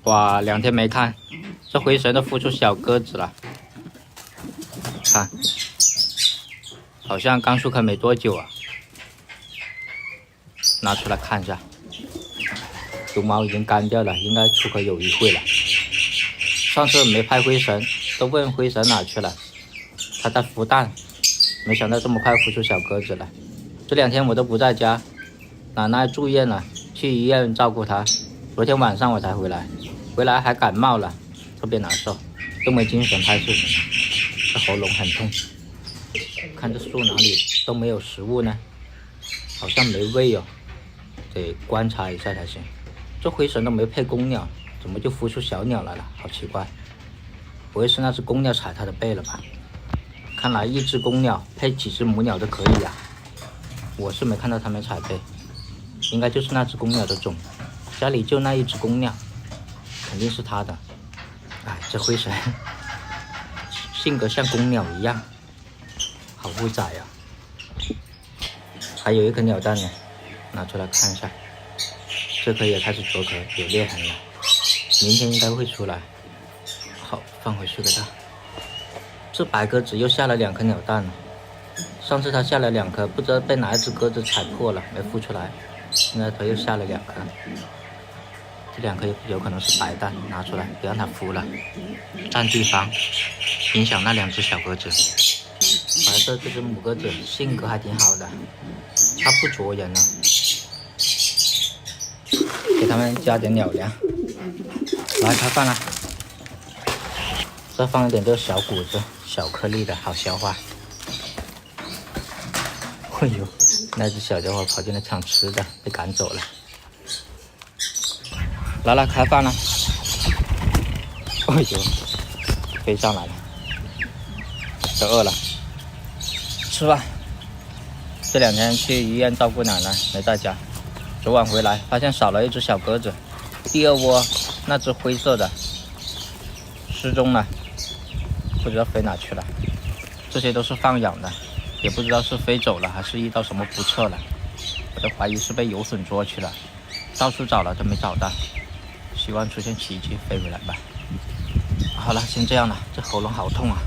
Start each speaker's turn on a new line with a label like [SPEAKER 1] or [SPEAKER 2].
[SPEAKER 1] 哇，2天没看，这灰神都孵出小鸽子了，看，好像刚出壳没多久啊。拿出来看一下，绒毛已经干掉了，应该出壳有一会了。上次没拍灰神，都问灰神哪去了，它在孵蛋，没想到这么快孵出小鸽子了。这2天我都不在家，奶奶住院了，去医院照顾她。昨天晚上我才回来，回来还感冒了，特别难受，都没精神拍视频，这喉咙很痛。看这树哪里都没有食物呢，好像没喂哦，得观察一下才行。这灰神都没配公鸟，怎么就孵出小鸟来了？好奇怪，不会是那只公鸟踩它的背了吧？看来1只公鸟配几只母鸟都可以呀。我是没看到它们踩背，应该就是那只公鸟的种。家里就那1只公鸟，肯定是它的。哎，这灰神性格像公鸟一样，好复杂呀。还有1颗鸟蛋呢，拿出来看一下。这颗也开始脱壳，有裂痕了，明天应该会出来。好，放回去给它。这白鸽子又下了2颗鸟蛋了。上次它下了2颗，不知道被哪一只鸽子踩破了，没孵出来。现在它又下了2颗。这2颗有可能是白蛋，拿出来别让它孵了，占地方，影响那2只小鸽子。白色这只母鸽子性格还挺好的，它不啄人了。给它们加点鸟粮。来，开饭了。再放一点这个小谷子，小颗粒的，好消化。哎呦，那只小家伙跑进来抢吃的，被赶走了。来，开饭了。哎呦，飞上来了，都饿了，吃吧。这2天去医院照顾奶奶，没在家。昨晚回来发现少了1只小鸽子，第2窝那只灰色的失踪了，不知道飞哪去了。这些都是放养的，也不知道是飞走了还是遇到什么不测了，我都怀疑是被有隼捉去了，到处找了都没找到，希望出现奇迹飞回来吧。好了，先这样了，这喉咙好痛啊。